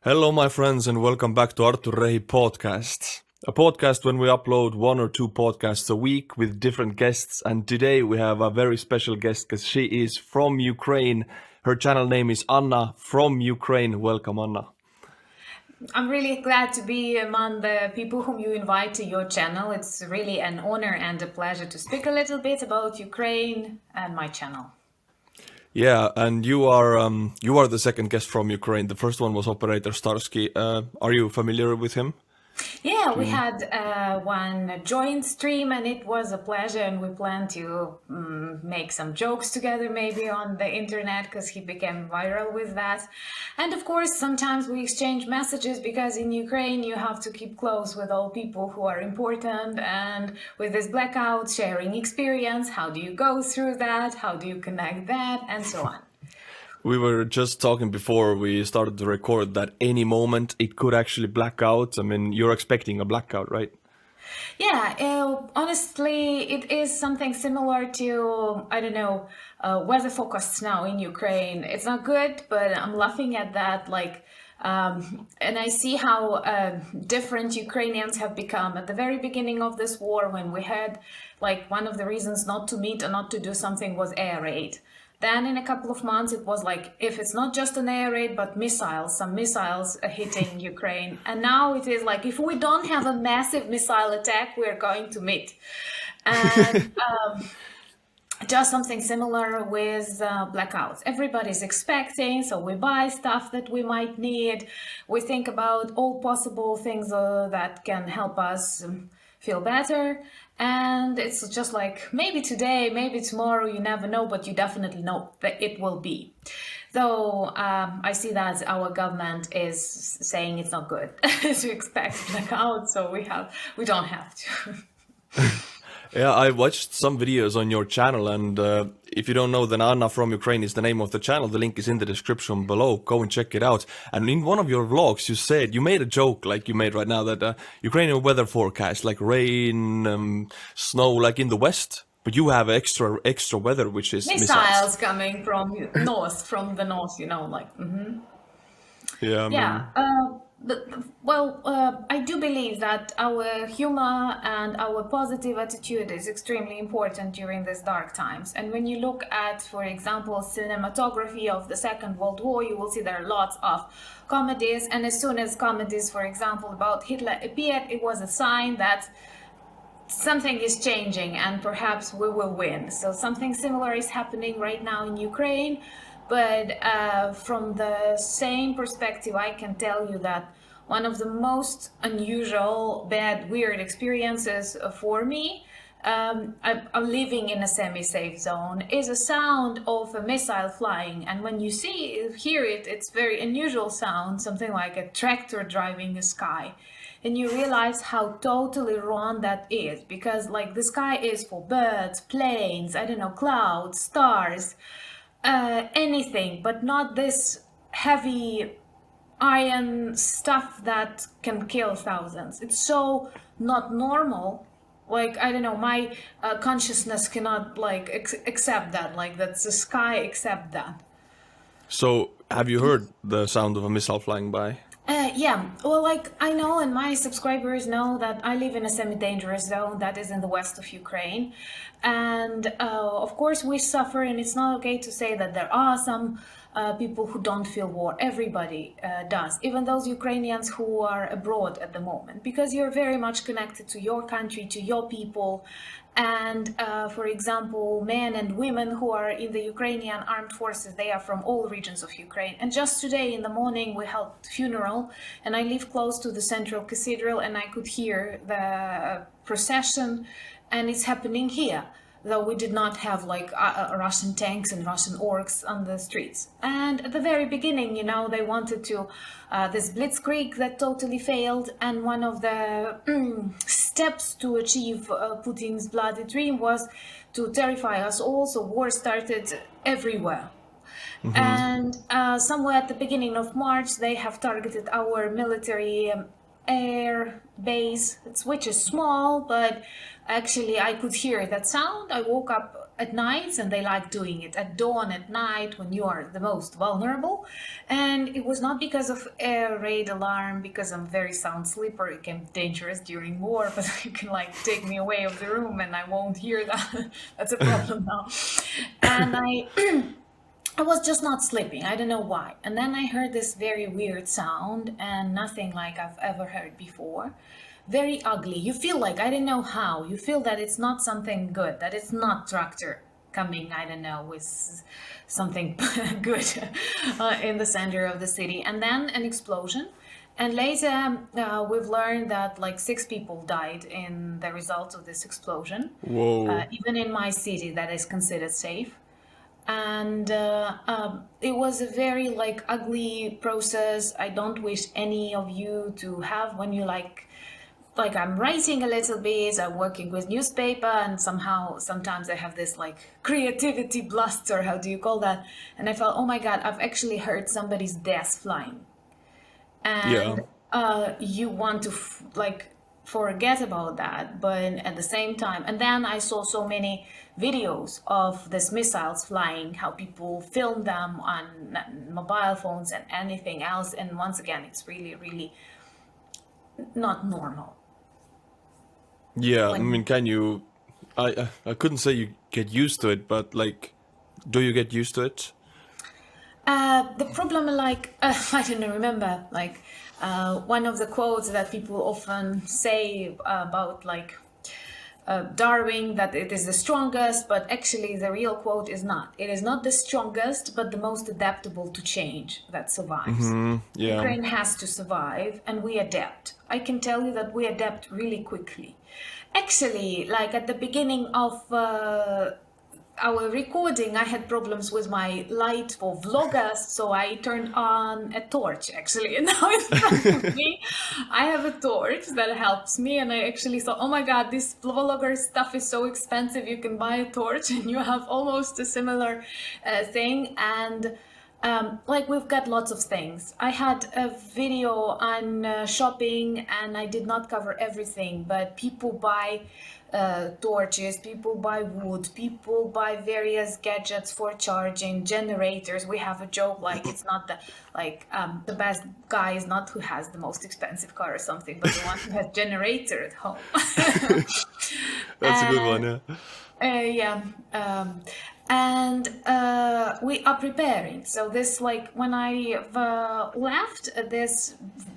Hello, my friends, and welcome back to Artur Rehi podcast. A podcast when we upload 1 or 2 podcasts a week with different guests. And today we have a very special guest because she is from Ukraine. Her channel name is Anna from Ukraine. Welcome, Anna. I'm really glad to be among the people whom you invite to your channel. It's really an honor and a pleasure to speak a little bit about Ukraine and my channel. Yeah, and you are the second guest from Ukraine. The first one was Operator Starsky. Are you familiar with him? Yeah, Do we you know? had one joint stream and it was a pleasure, and we plan to make some jokes together maybe on the internet because he became viral with that. And of course, sometimes we exchange messages because in Ukraine you have to keep close with all people who are important, and with this blackout, sharing experience, how do you go through that, how do you connect that, and so on. We were just talking before we started to record that any moment it could actually black out. I mean, you're expecting a blackout, right? Yeah, honestly, it is something similar to, I don't know, weather forecasts now in Ukraine. It's not good, but I'm laughing at that. And I see how different Ukrainians have become at the very beginning of this war, when we had, like, one of the reasons not to meet or not to do something was air raid. Then in a couple of months, it was like, if it's not just an air raid, but missiles, some missiles hitting Ukraine. And now it is like, if we don't have a massive missile attack, we're going to meet. And just something similar with blackouts. Everybody's expecting, so we buy stuff that we might need. We think about all possible things that can help us feel better. And it's just like, maybe today, maybe tomorrow, you never know, but you definitely know that it will be. Though I see that our government is saying it's not good to expect blackouts, so we don't have to. Yeah, I watched some videos on your channel, and if you don't know, then Anna from Ukraine is the name of the channel. The link is in the description below. Go and check it out. And in one of your vlogs, you made a joke like you made right now that Ukrainian weather forecast, like rain, snow, like in the west, but you have extra weather, which is missiles. Missiles coming from north, from the north, like. Yeah, I Yeah. mean, I do believe that our humor and our positive attitude is extremely important during these dark times. And when you look at, for example, cinematography of the Second World War, you will see there are lots of comedies. And as soon as comedies, for example, about Hitler appeared, it was a sign that something is changing and perhaps we will win. So something similar is happening right now in Ukraine. But from the same perspective, I can tell you that one of the most unusual, bad, weird experiences for me, I'm living in a semi-safe zone, is a sound of a missile flying. And when you hear it, it's very unusual sound, something like a tractor driving the sky. And you realize how totally wrong that is, because like the sky is for birds, planes, I don't know, clouds, stars, anything, but not this heavy iron stuff that can kill thousands. It's so not normal. Like, I don't know, my consciousness cannot like accept that, like that's the sky accept that. so have you heard the sound of a missile flying by? Yeah, well, like I know, and my subscribers know that I live in a semi-dangerous zone that is in the west of Ukraine, and of course we suffer. And it's not okay to say that there are some people who don't feel war. Everybody does, even those Ukrainians who are abroad at the moment, because you're very much connected to your country, to your people. And for example, men and women who are in the Ukrainian armed forces, they are from all regions of Ukraine. And just today in the morning, we held funeral, and I live close to the central cathedral, and I could hear the procession, and it's happening here, though we did not have like Russian tanks and Russian orcs on the streets. And at the very beginning, they wanted to, this blitzkrieg that totally failed. And one of the steps to achieve Putin's bloody dream was to terrify us all. So war started everywhere. And somewhere at the beginning of March, they have targeted our military air base, which is small, but actually I could hear that sound. I woke up at night, and they like doing it at dawn, at night, when you are the most vulnerable. And it was not because of air raid alarm, because I'm very sound sleeper. It can be dangerous during war, but you can like take me away of the room and I won't hear that. That's a problem now. And I was just not sleeping. I don't know why. And then I heard this very weird sound, and nothing like I've ever heard before. Very ugly. You feel like, I don't know how, you feel that it's not something good, that it's not tractor coming, I don't know, with something good in the center of the city. And then an explosion. And later, we've learned that like 6 people died in the result of this explosion. Whoa. Even in my city, that is considered safe. And it was a very like ugly process. I don't wish any of you to have when you like I'm writing a little bit, I'm working with newspaper, and somehow sometimes I have this like creativity blaster, how do you call that? And I felt, oh my god, I've actually heard somebody's desk flying. Yeah. And you want to like forget about that, but at the same time, and then I saw so many videos of these missiles flying, how people film them on mobile phones and anything else, and once again, it's really, really not normal. Yeah. I When mean, can you? I couldn't say you get used to it, but like, do you get used to it? the problem, like I don't remember, like one of the quotes that people often say about like Darwin, that it is the strongest, but actually the real quote is not. It is not the strongest, but the most adaptable to change that survives. Yeah. Ukraine has to survive, and we adapt. I can tell you that we adapt really quickly. Actually, like at the beginning of our recording, I had problems with my light for vloggers, so I turned on a torch actually, and now in front of me I have a torch that helps me, and I actually thought, oh my god, this vlogger stuff is so expensive, you can buy a torch and you have almost a similar thing. And like we've got lots of things. I had a video on shopping, and I did not cover everything, but people buy torches, people buy wood, people buy various gadgets for charging, generators. We have a joke like it's not the best guy is not who has the most expensive car or something, but the one who has generator at home. That's a good one. Yeah. Yeah. And we are preparing. So this, like when I left, this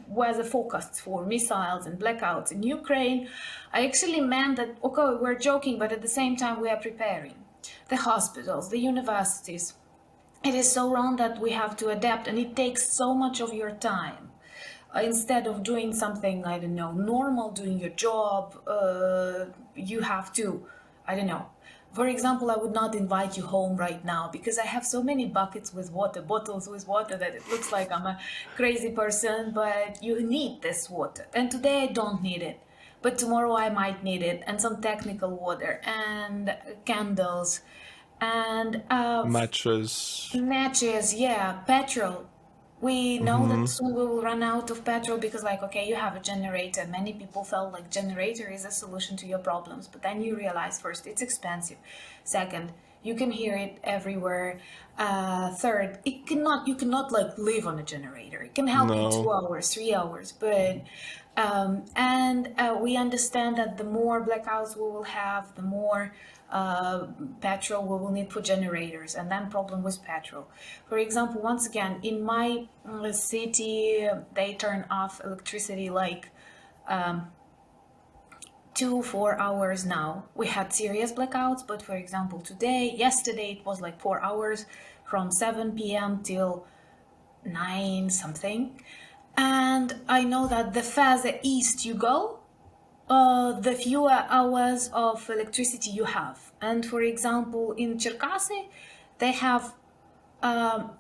was a focus for missiles and blackouts in Ukraine. I actually meant that, okay, we're joking, but at the same time we are preparing. The hospitals, the universities. It is so wrong that we have to adapt, and it takes so much of your time. Instead of doing something, I don't know, normal, doing your job, you have to, I don't know. For example, I would not invite you home right now because I have so many buckets with water, bottles with water, that it looks like I'm a crazy person, but you need this water. And today I don't need it, but tomorrow I might need it, and some technical water, and candles, and Matches. matches, yeah, petrol. We know that soon we will run out of petrol because, like, okay, you have a generator. Many people felt like generator is a solution to your problems, but then you realize first, it's expensive. Second, you can hear it everywhere. Third, you cannot like live on a generator. It can help you 2 No. hours, 3 hours, but and we understand that the more blackouts we will have, the more petrol we will need for generators, and then problem with petrol. For example, once again, in my city, they turn off electricity like 2-4 hours now. We had serious blackouts, but for example, yesterday it was like 4 hours from 7 p.m. till 9 something. And I know that the further east you go, the fewer hours of electricity you have. And for example, in Cherkasy, they have 2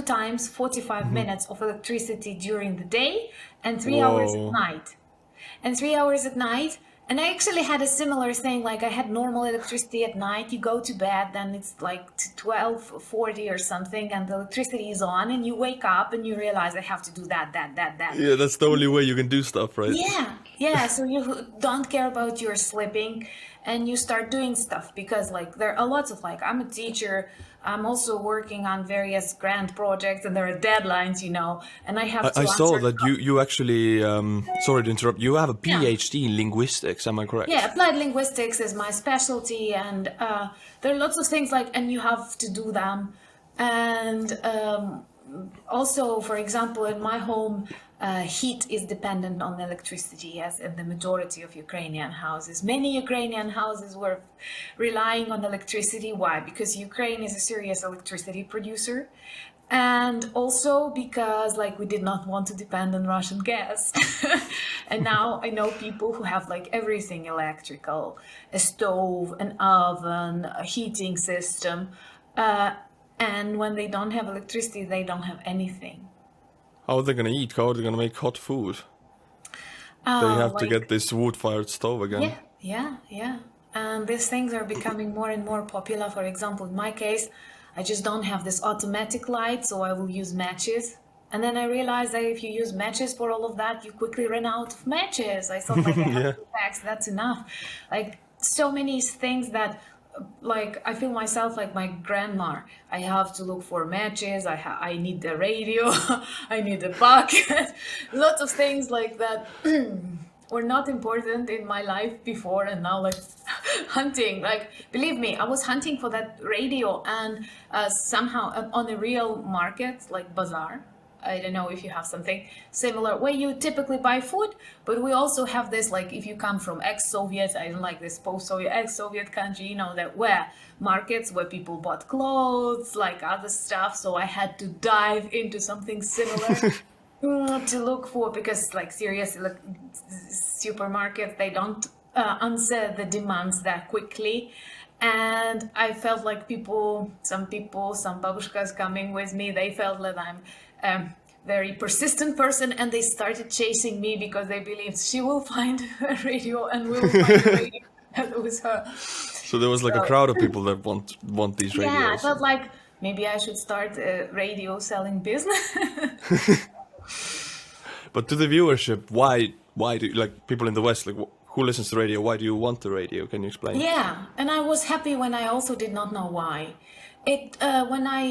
times 45 minutes of electricity during the day, and 3 hours at Whoa. night. And 3 hours at night. And I actually had a similar thing, like I had normal electricity at night. You go to bed, then it's like 12:40 or something, and the electricity is on, and you wake up and you realize I have to do that. Yeah, that's the only way you can do stuff, right? Yeah, so you don't care about your sleeping and you start doing stuff because like there are lots of like I'm a teacher, I'm also working on various grant projects and there are deadlines, and I have I to saw answer. that you actually, sorry to interrupt, you have a Yeah. PhD in linguistics, am I Yeah, correct? applied linguistics is my specialty, and there are lots of things like, and you have to do them. And also, for example, in my home, heat is dependent on electricity, as in the majority of Ukrainian houses. Many Ukrainian houses were relying on electricity. Why? Because Ukraine is a serious electricity producer. And also because like we did not want to depend on Russian gas. And now I know people who have like everything electrical, a stove, an oven, a heating system. Uh, and when they don't have electricity, they don't have anything. How are they gonna eat? How are they gonna make hot food? They have to get Like, this wood-fired stove again. yeah. And these things are becoming more and more popular. For example, in my case, I just don't have this automatic light, so I will use matches. And then I realized that if you use matches for all of that, you quickly run out of matches. I thought like I have Yeah. 2 packs, that's enough. Like so many things that like I feel myself like my grandma. I have to look for matches. I need the radio. I need a bucket. Lots of things like that were not important in my life before, and now like hunting. Like believe me, I was hunting for that radio, and somehow on a real market like bazaar. I don't know if you have something similar where you typically buy food, but we also have this like if you come from ex-Soviet, I don't like this post-Soviet, ex-Soviet country, that where markets where people bought clothes, like other stuff. So I had to dive into something similar to look for because like seriously, like, supermarkets they don't answer the demands that quickly. And I felt like some babushkas coming with me, they felt that I'm a very persistent person and they started chasing me because they believed she will find a radio and we will find a radio that was her. So there was like a So, crowd of people that want these yeah, I radios. felt like maybe I should start a radio selling business. But to the viewership, why do like people in the West like who listens to radio? Why do you want the radio? Can you explain? Yeah, and I was happy when I also did not know why. It when I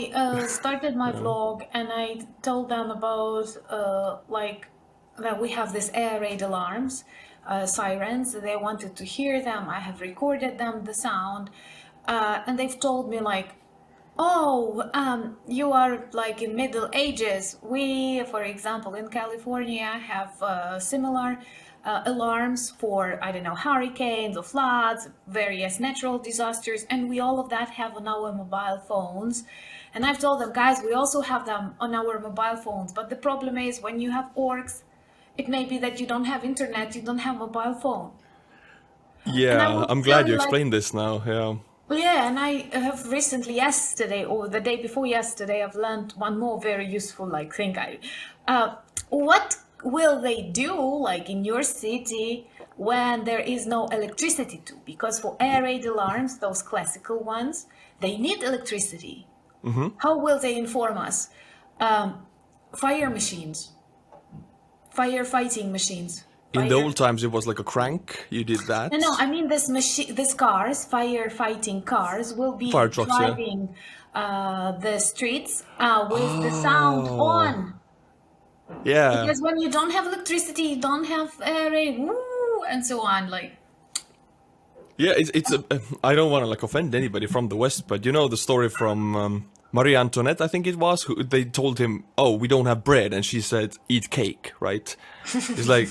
started my Yeah. vlog and I told them about like that we have this air raid alarms, sirens. They wanted to hear them. I have recorded them, the sound, and they've told me like, oh, you are like in Middle Ages. We, for example, in California, have similar alarms for, I don't know, hurricanes or floods, various natural disasters, and we all of that have on our mobile phones. And I've told them, guys, we also have them on our mobile phones. But the problem is when you have orcs, it may be that you don't have internet, you don't have mobile phone. And I Yeah, will I'm tell glad you you like, explained this now. Yeah. well, yeah, and I have recently, yesterday or the day before yesterday, I've learned one more very useful like thing. What will they do like in your city when there is no electricity to? Because for air raid alarms, those classical ones, they need electricity. How will they inform us? Fire machines, firefighting machines. In the Fire. old times, it was like a crank. You did No, no, that. I mean this machine, these cars, firefighting cars, will Fire be trucks, yeah. driving the streets with the sound Oh, on. yeah. Because when you don't have electricity, you don't have rain, woo, and so on. Like, Yeah, it's a. I don't want to like offend anybody from the West, but you know the story from Marie Antoinette, I think it was. Who they told him, "Oh, we don't have bread," and she said, "Eat cake." Right? It's like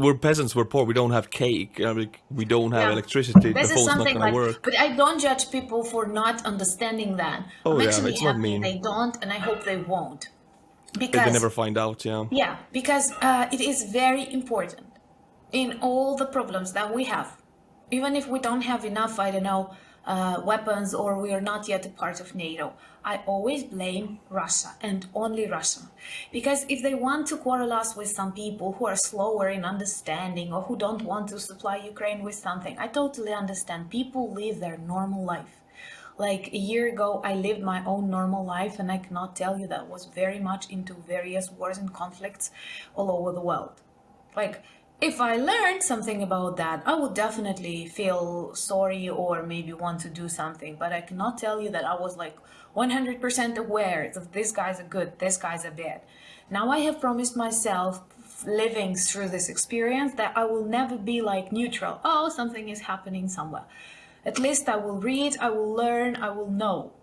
we're peasants, we're poor, we don't have cake. Like, we don't have yeah, electricity. The this is phone's not something gonna like, work. but I don't judge people for not understanding that. Oh I'm yeah, actually it's not happy mean. they don't, and I hope they won't. They Because never find out. Yeah. yeah, because it is very important in all the problems that we have. Even if we don't have enough, I don't know, weapons or we are not yet a part of NATO, I always blame Russia and only Russia. Because if they want to quarrel us with some people who are slower in understanding or who don't want to supply Ukraine with something, I totally understand. People live their normal life. Like a year ago, I lived my own normal life, and I cannot tell you that was very much into various wars and conflicts all over the world. Like if I learned something about that, I would definitely feel sorry or maybe want to do something. But I cannot tell you that I was like 100% aware that this guy's a good, this guy's a bad. Now I have promised myself, living through this experience, that I will never be like neutral. Oh, something is happening somewhere. At least I will read, I will learn, I will know.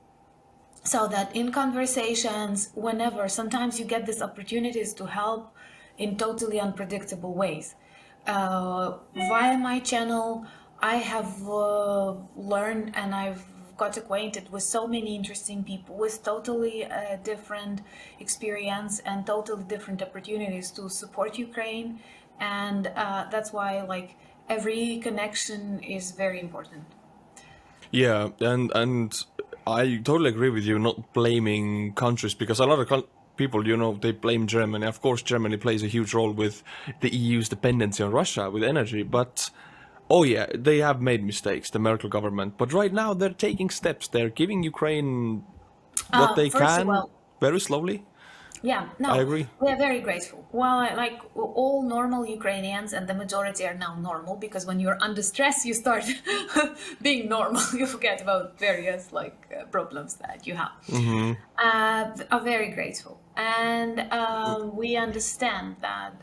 So that in conversations, whenever, sometimes you get these opportunities to help in totally unpredictable ways. Via my channel, I have learned and I've got acquainted with so many interesting people with totally different experience and totally different opportunities to support Ukraine. And that's why, like, every connection is very important. Yeah, and I totally agree with you not blaming countries, because a lot of people, they blame Germany. Of course, Germany plays a huge role with the EU's dependency on Russia with energy, but oh yeah, they have made mistakes, the Merkel government. But right now they're taking steps. They're giving Ukraine what they First of can all, very slowly. yeah, I no, agree. we are very grateful. Well, like all normal Ukrainians, and the majority are now normal, because when you're under stress, you start being normal. You forget about various like problems that you have. Are very grateful, and we understand that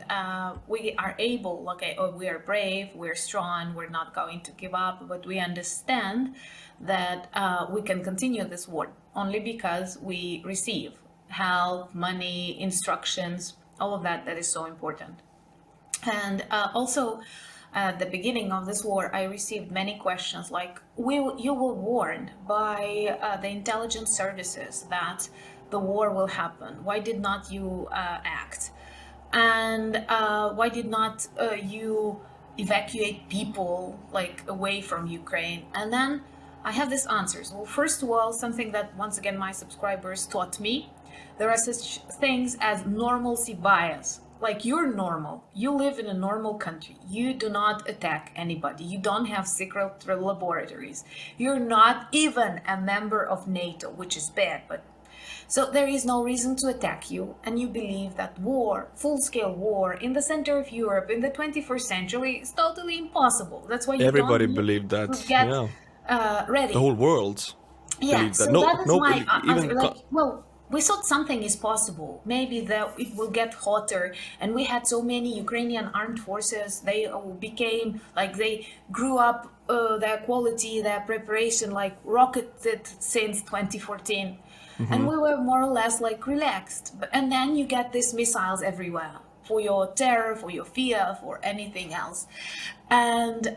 we are able, okay, or we are brave, we're strong, we're not going to give up, but we understand that we can continue this war only because we receive help, money, instructions, all of that is so important. And also, at the beginning of this war, I received many questions like, you were warned by the intelligence services that the war will happen. Why did not you act? And why did not you evacuate people like away from Ukraine? And then I have these answers. Well, first of all, something that once again my subscribers taught me, there are such things as normalcy bias. Like, you're normal, you live in a normal country, you do not attack anybody, you don't have secret laboratories, you're not even a member of NATO, which is bad, but so there is no reason to attack you, and you believe that war, full-scale war in the center of Europe in the 21st century is totally impossible. That's why you don't Everybody need believed to that. get Yeah, the ready. whole world Yeah, believed that. so No, that is no, my even like, well, we thought something is possible. Maybe that it will get hotter, and we had so many Ukrainian armed forces. They became like they grew up. Their quality, their preparation, like rocketed since 2014, and we were more or less like relaxed. And then you get these missiles everywhere for your terror, for your fear, for anything else. And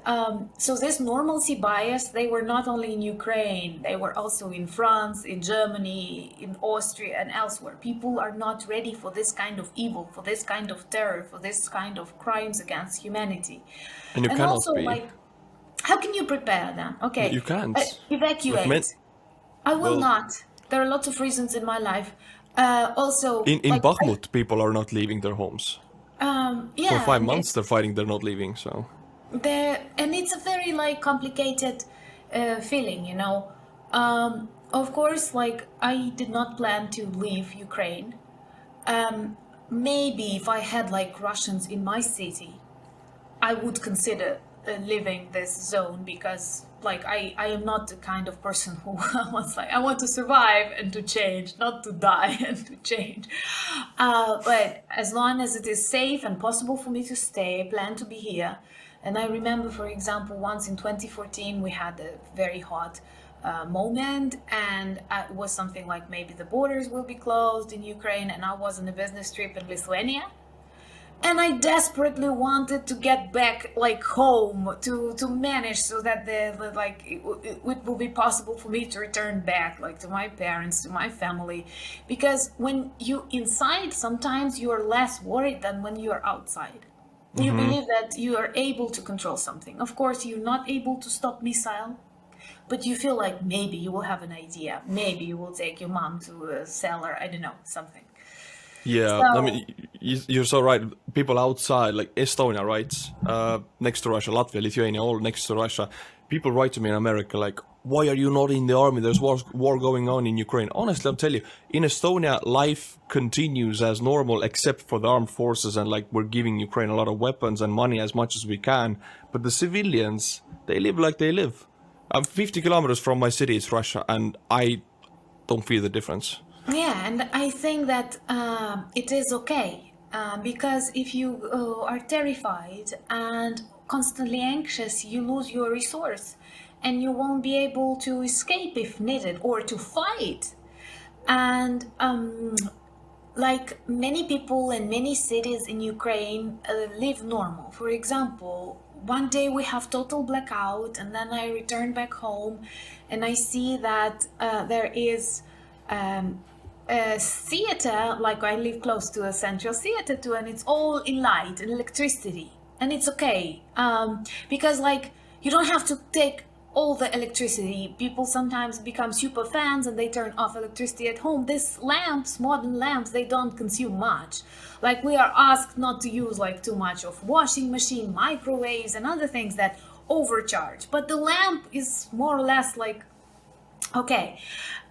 so this normalcy bias, they were not only in Ukraine, they were also in France, in Germany, in Austria, and elsewhere. People are not ready for this kind of evil, for this kind of terror, for this kind of crimes against humanity. and you And cannot also, be. like, how can you prepare then? Okay, You can't. Like men. evacuate. I will Well, not. There are lots of reasons in my life. Also, in like, Bakhmut, people are not leaving their homes. For yeah, five and months they're fighting. They're not leaving. So and it's a very like complicated feeling, you know. Of course, like, I did not plan to leave Ukraine. Maybe if I had like Russians in my city, I would consider leaving this zone, because like I am not the kind of person who wants, like, I want to survive and to change, not to die and to change. But as long as it is safe and possible for me to stay, I plan to be here. And I remember, for example, once in 2014 we had a very hot moment, and it was something like maybe the borders will be closed in Ukraine, and I was on a business trip in Lithuania, and I desperately wanted to get back like home to manage so that it will be possible for me to return back like to my parents, to my family, because when you inside, sometimes you are less worried than when you are outside. You believe that you are able to control something. Of course, you're not able to stop missile, but you feel like maybe you will have an idea. Maybe you will take your mom to a cellar. I don't know, something. yeah, I So mean, you're so right. People outside, like Estonia, right, next to Russia, Latvia, Lithuania, all next to Russia. People write to me in America like, why are you not in the army? There's war going on in Ukraine. Honestly, I'll tell you, in Estonia, life continues as normal, except for the armed forces, and like we're giving Ukraine a lot of weapons and money as much as we can. But the civilians, they live like they live. I'm 50 kilometers from my city, it's Russia, and I don't feel the difference. Yeah, and I think that it is okay because if you are terrified and constantly anxious, you lose your resource and you won't be able to escape if needed or to fight. And like many people in many cities in Ukraine live normal. For example, one day we have total blackout, and then I return back home and I see that there is a theater, like I live close to a central theater too, and it's all in light and electricity, and it's okay because like you don't have to take all the electricity. People sometimes become super fans and they turn off electricity at home. These lamps, modern lamps, they don't consume much. Like we are asked not to use like too much of washing machine, microwaves and other things that overcharge, but the lamp is more or less like okay.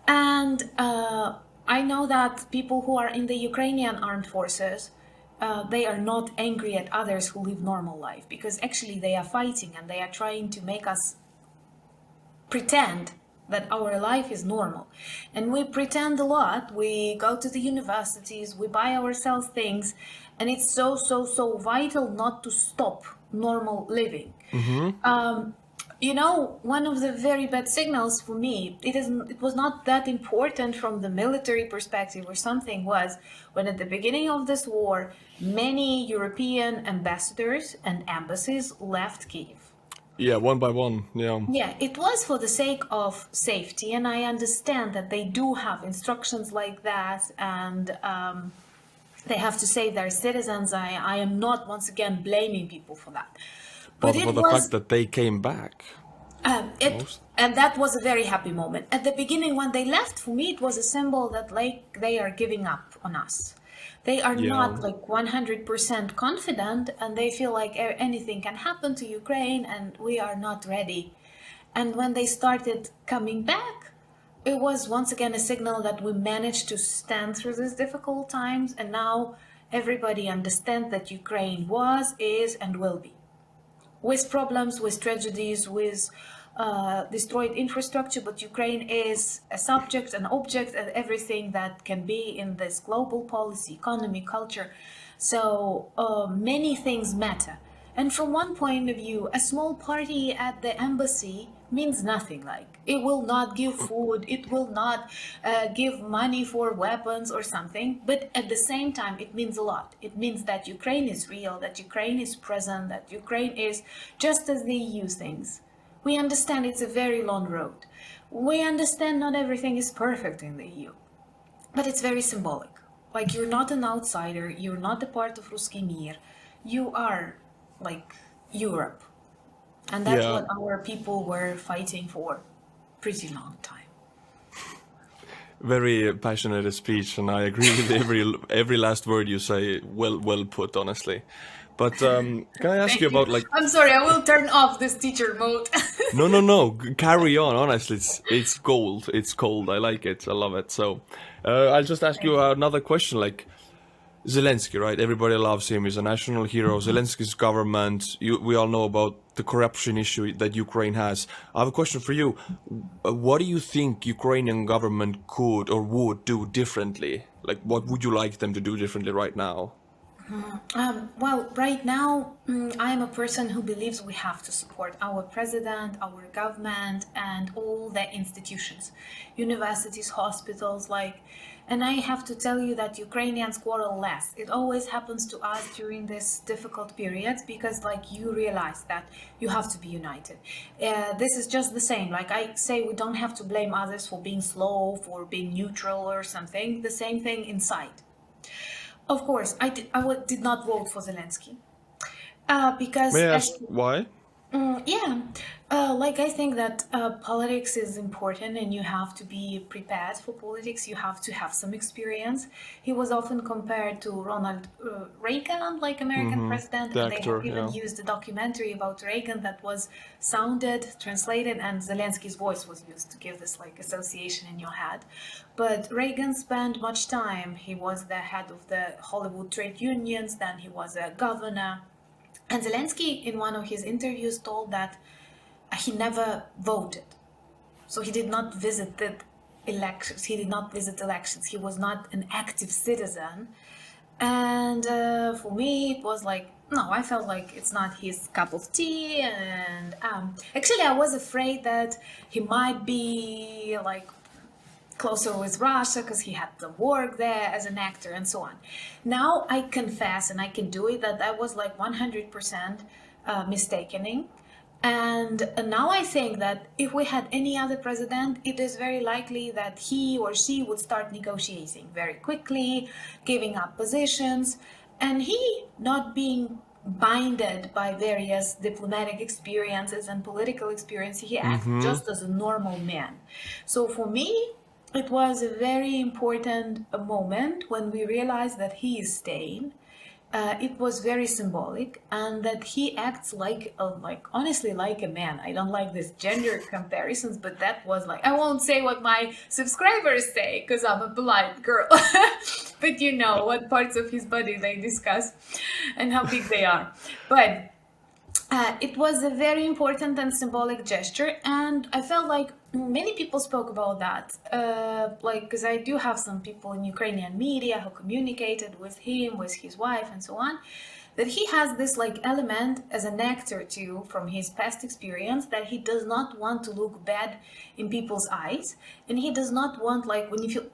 And I know that people who are in the Ukrainian armed forces, they are not angry at others who live normal life, because actually they are fighting and they are trying to make us pretend that our life is normal. And we pretend a lot. We go to the universities, we buy ourselves things, and it's so vital not to stop normal living. You know, one of the very bad signals for me, it was not that important from the military perspective or something, was when at the beginning of this war, many European ambassadors and embassies left Kyiv. Yeah, one by one, yeah. Yeah, it was for the sake of safety, and I understand that they do have instructions like that, and they have to save their citizens. I am not once again blaming people for that. But for the fact that they came back. And that was a very happy moment. At the beginning, when they left, for me, it was a symbol that like they are giving up on us. They are not like 100% confident, and they feel like anything can happen to Ukraine and we are not ready. And when they started coming back, it was once again a signal that we managed to stand through these difficult times, and now everybody understands that Ukraine was, is, and will be. With problems, with tragedies, with destroyed infrastructure, but Ukraine is a subject, an object, and everything that can be in this global policy, economy, culture. So many things matter. And from one point of view, a small party at the embassy means nothing. Like it will not give food, it will not give money for weapons or something, but at the same time it means a lot. It means that Ukraine is real, that Ukraine is present, that Ukraine is just as the EU thinks. We understand it's a very long road. We understand not everything is perfect in the EU, but it's very symbolic. Like you're not an outsider, you're not a part of Ruski Mir, you are like Europe. And that's what our people were fighting for pretty long time. Very passionate speech, and I agree with every last word you say. Well put, honestly. But can I ask you about like? I'm sorry, I will turn off this teacher mode. No. Carry on. Honestly, it's gold. It's cold. I like it. I love it. So, I'll just ask you another question. Like, Zelensky, right? Everybody loves him. He's a national hero. Zelensky's government. We all know about the corruption issue that Ukraine has. I have a question for you. What do you think Ukrainian government could or would do differently? Like, what would you like them to do differently right now? Well, right now, I am a person who believes we have to support our president, our government, and all the institutions, universities, hospitals, and I have to tell you that Ukrainians quarrel less. It always happens to us during this difficult periods because, you realize that you have to be united. This is just the same. Like I say, we don't have to blame others for being slow, for being neutral or something. The same thing inside. Of course, I did not vote for Zelensky because May I ask why? Yeah, like I think that politics is important and you have to be prepared for politics. You have to have some experience. He was often compared to Ronald Reagan, like American president, The and they have actor, even yeah. used a documentary about Reagan that was sounded, translated, and Zelensky's voice was used to give this like association in your head. But Reagan spent much time. He was the head of the Hollywood trade unions, then he was a governor. And Zelensky, in one of his interviews, told that he never voted. So he did not visit the elections. He did not visit elections. He was not an active citizen. And for me, it was like, no, I felt like it's not his cup of tea. And actually, I was afraid that he might be like closer with Russia because he had to work there as an actor and so on. Now I confess, and I can do it, that I was like 100% mistaken. And now I think that if we had any other president, it is very likely that he or she would start negotiating very quickly, giving up positions, and he not being binded by various diplomatic experiences and political experience. He acts just as a normal man. So for me, it was a very important moment when we realized that he is staying. It was very symbolic, and that he acts like honestly like a man. I don't like this gender comparisons, but that was like, I won't say what my subscribers say because I'm a polite girl, but you know what parts of his body they discuss and how big they are. But it was a very important and symbolic gesture, and I felt like many people spoke about that. Like, because I do have some people in Ukrainian media who communicated with him, with his wife, and so on. That he has this like element as an actor too, from his past experience, that he does not want to look bad in people's eyes, and he does not want like when you feel,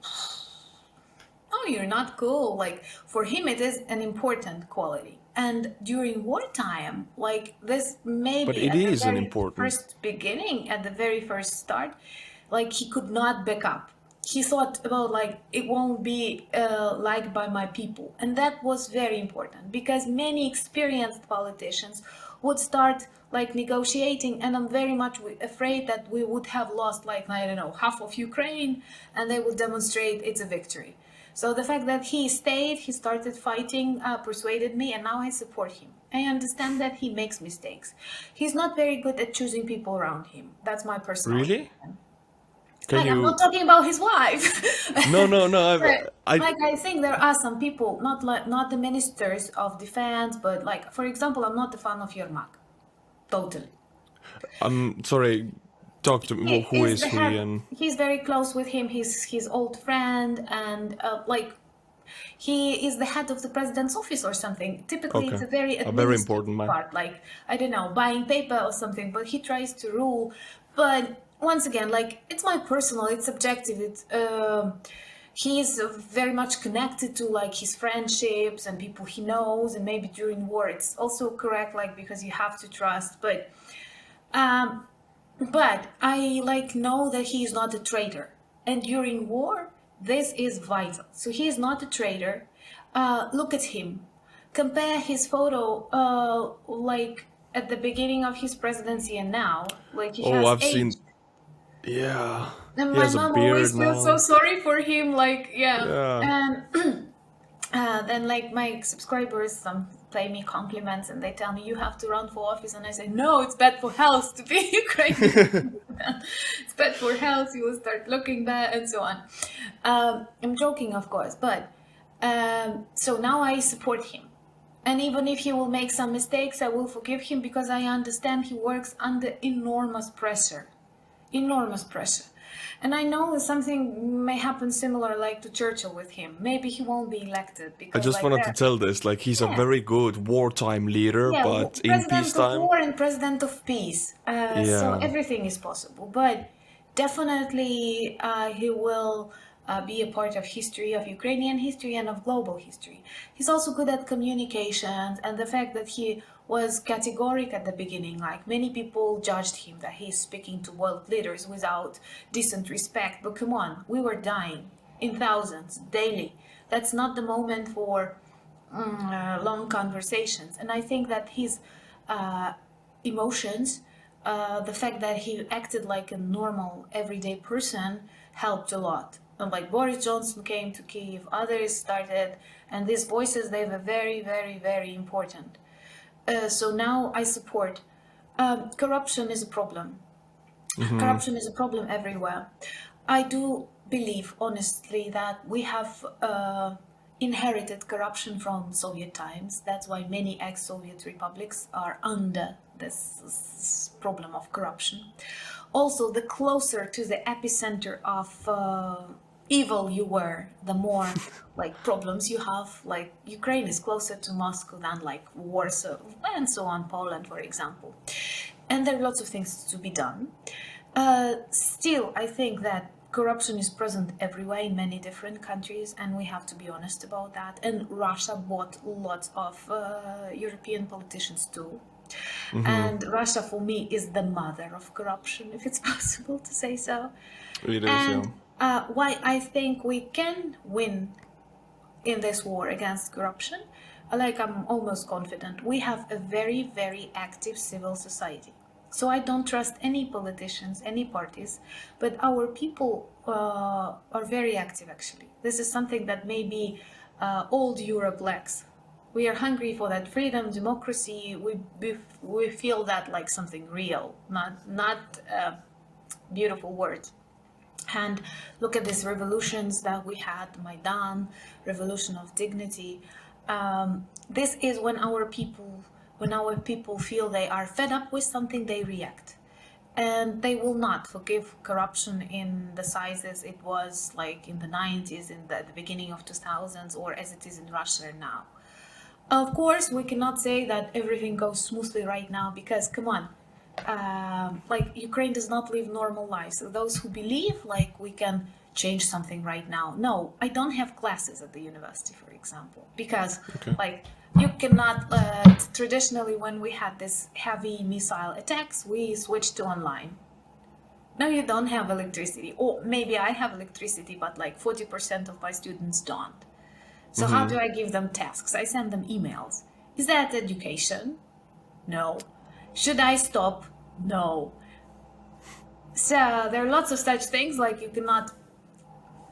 oh, you're not cool. Like for him, it is an important quality. And during wartime, like this, But maybe it at the is an very important. first beginning, at the very first start, like he could not back up. He thought about like it won't be liked by my people, and that was very important because many experienced politicians would start like negotiating, and I'm very much afraid that we would have lost like I don't know half of Ukraine, and they would demonstrate it's a victory. So the fact that he stayed, he started fighting, persuaded me, and now I support him. I understand that he makes mistakes. He's not very good at choosing people around him. That's my personal Really? opinion. Can Like, I'm not you? talking about his wife. No, no, no. But, I. like I think there are some people, not the ministers of defense, but like for example, I'm not a fan of Yermak. Totally. I'm sorry. Talk to me. He Who is is the he? head. And He's very close with him. He's his old friend, and like he is the head of the president's office or something. Typically, it's okay, a very a very important administrative man. part, like I don't know, buying paper or something. But he tries to rule. But once again, like it's my personal, it's subjective. It's he is very much connected to like his friendships and people he knows, and maybe during war, it's also correct, like because you have to trust. Um, but I like know that he is not a traitor, and during war, this is vital. So he is not a traitor. Look at him. Compare his photo, like at the beginning of his presidency and now. Like he Oh, has I've aged. seen. Yeah, And he my has a mom beard always feels so now. sorry for him. Like yeah, Yeah. and then like my subscribers some pay me compliments and they tell me you have to run for office, and I say no, it's bad for health to be Ukrainian. It's bad for health, you will start looking bad and so on. I'm joking of course, but so now I support him, and even if he will make some mistakes I will forgive him because I understand he works under enormous pressure. And I know something may happen similar like to Churchill with him. Maybe he won't be elected I because just like wanted to that. tell this. Like, he's a Yeah. very good wartime leader, Yeah, but in president of peacetime, war and president of peace. So yeah. everything is possible. But definitely he will be a part of history, of Ukrainian history and of global history. He's also good at communications, and the fact that he was categoric at the beginning, like many people judged him that he's speaking to world leaders without decent respect. But come on, we were dying in thousands daily. That's not the moment for long conversations. And I think that his emotions, the fact that he acted like a normal, everyday person helped a lot. And like Boris Johnson came to Kiev, others started, and these voices, they were very, very, very important. So now I support. Corruption is a problem. Corruption is a problem everywhere. I do believe, honestly, that we have inherited corruption from Soviet times. That's why many ex-Soviet republics are under this problem of corruption. Also, the closer to the epicenter of evil you were, the more like problems you have. Like Ukraine is closer to Moscow than like Warsaw and so on, Poland, for example. And there are lots of things to be done. Still, I think that corruption is present everywhere in many different countries, and we have to be honest about that. And Russia bought lots of European politicians too. And Russia, for me, is the mother of corruption, if it's possible to say so. It is, And why I think we can win in this war against corruption, like I'm almost confident, we have a very, very active civil society. So I don't trust any politicians, any parties, but our people are very active actually. This is something that maybe old Europe lacks. We are hungry for that freedom, democracy. We feel that like something real, not beautiful words. And look at these revolutions that we had, Maidan, revolution of dignity. This is when our people feel they are fed up with something, they react. And they will not forgive corruption in the sizes it was like in the 90s, in the beginning of 2000s, or as it is in Russia now. Of course, we cannot say that everything goes smoothly right now because, come on, like Ukraine does not live normal lives. So those who believe like we can change something right now. No, I don't have classes at the university, for example, because like you cannot, traditionally when we had this heavy missile attacks, we switched to online. Now you don't have electricity, or maybe I have electricity, but like 40% of my students don't. So how do I give them tasks? I send them emails. Is that education? No. Should I stop? No. So there are lots of such things, like you cannot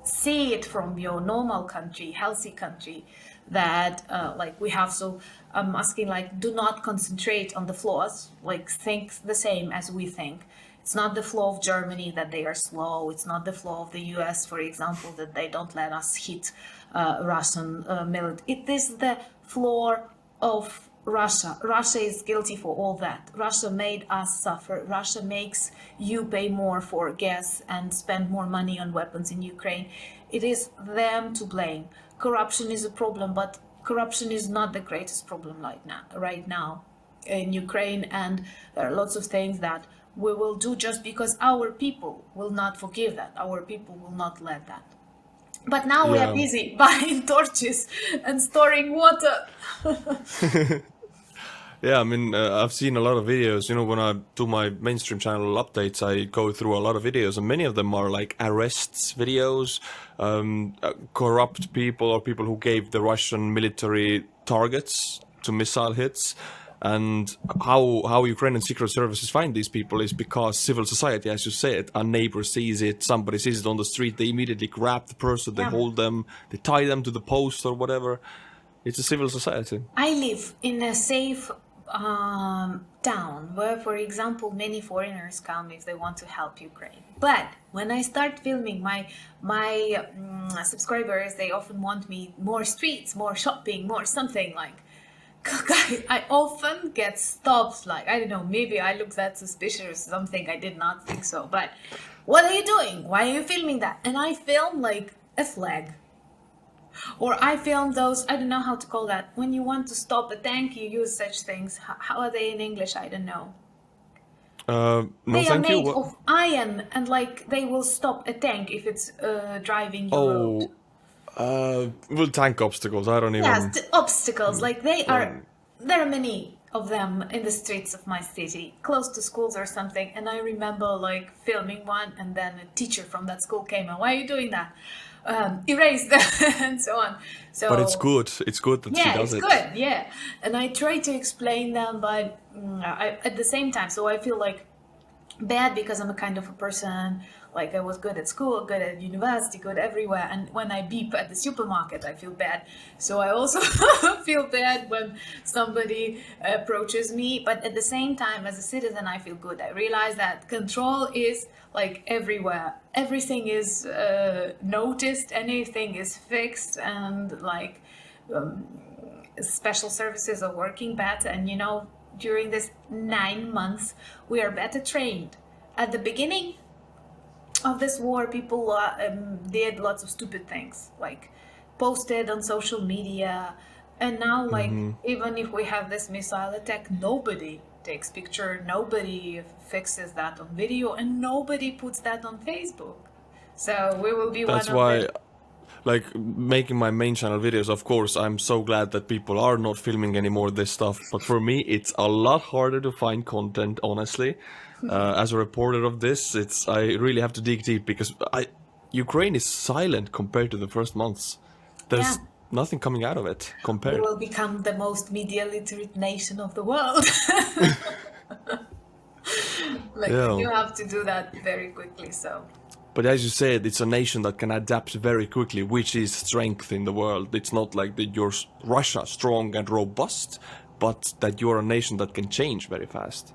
see it from your normal country, healthy country, that like we have. So I'm asking, like, do not concentrate on the flaws, like think the same as we think. It's not the flaw of Germany that they are slow. It's not the flaw of the US, for example, that they don't let us hit Russian military. It is the flaw of Russia. Russia is guilty for all that. Russia made us suffer. Russia makes you pay more for gas and spend more money on weapons in Ukraine. It is them to blame. Corruption is a problem, but corruption is not the greatest problem right now in Ukraine. And there are lots of things that we will do just because our people will not forgive that. Our people will not let that. But now we are busy buying torches and storing water. Yeah, I mean, I've seen a lot of videos. You know, when I do my mainstream channel updates, I go through a lot of videos, and many of them are like arrests videos, corrupt people or people who gave the Russian military targets to missile hits. And how Ukrainian secret services find these people is because civil society, as you said, a neighbor sees it, somebody sees it on the street, they immediately grab the person, they hold them, they tie them to the post or whatever. It's a civil society. I live in a safe town where, for example, many foreigners come if they want to help Ukraine. But when I start filming, my subscribers, they often want me more streets, more shopping, more something like. I often get stopped, like, I don't know, maybe I look that suspicious or something. I did not think so. But what are you doing? Why are you filming that? And I film like a flag. Or I film those, I don't know how to call that. When you want to stop a tank, you use such things. How are they in English? I don't know. No, they are thank you. made of iron, and like they will stop a tank if it's driving your road. Well, tank obstacles. I don't even. Yes, obstacles. Like there are many of them in the streets of my city, close to schools or something. And I remember like filming one, and then a teacher from that school came and, why are you doing that? erased and so on. So But it's good. It's good that she yeah, does it's it. good. Yeah, and I try to explain them, but at the same time, so I feel like bad because I'm a kind of a person, like I was good at school, good at university, good everywhere, and when I beep at the supermarket I feel bad. So I also feel bad when somebody approaches me, but at the same time as a citizen I feel good. I realize that control is like everywhere, everything is noticed, anything is fixed, and like special services are working better. And you know, during this 9 months we are better trained. At the beginning of this war, people did lots of stupid things, like posted on social media, and now like even if we have this missile attack, nobody takes picture, nobody fixes that on video, and nobody puts that on Facebook. So we will be That's one of why, the like, making my main channel videos, of course, I'm so glad that people are not filming anymore this stuff. But for me, it's a lot harder to find content, honestly. As a reporter of this, I really have to dig deep because Ukraine is silent compared to the first months. yeah. There's nothing coming out of it We compared. will become the most media literate nation of the world. Like Yeah. you have to do that very quickly. So But as you said, it's a nation that can adapt very quickly, which is strength in the world. It's not like that you're Russia, strong and robust, but that you're a nation that can change very fast.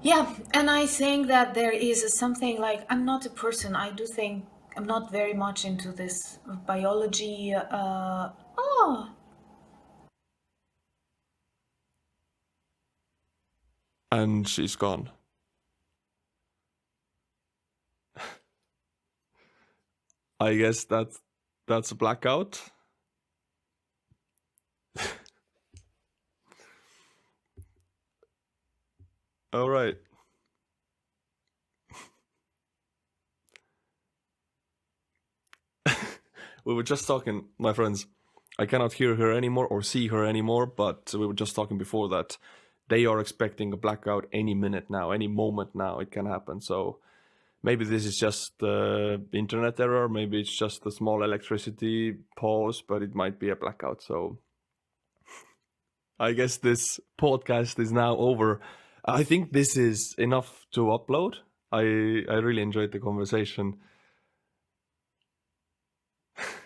yeah, and I think that there is something like I'm not a person. I do think I'm not very much into this biology. Oh, And she's gone. I guess that's a blackout. All right. We were just talking, my friends. I cannot hear her anymore or see her anymore, but we were just talking before that they are expecting a blackout any minute now, any moment now. It can happen. So maybe this is just the internet error. Maybe it's just a small electricity pause, but it might be a blackout. So I guess this podcast is now over. I think this is enough to upload. I really enjoyed the conversation.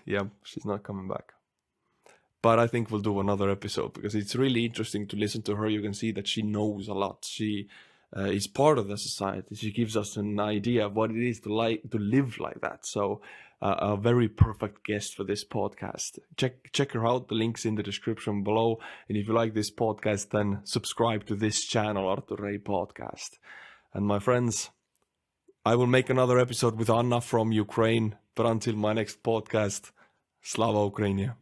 Yeah, she's not coming back. But I think we'll do another episode because it's really interesting to listen to her. You can see that she knows a lot. She is part of the society. She gives us an idea of what it is to live like that. So a very perfect guest for this podcast. Check her out. The link's in the description below. And if you like this podcast, then subscribe to this channel, Artur Rehi Podcast. And my friends, I will make another episode with Anna from Ukraine. But until my next podcast, Slava Ukraini.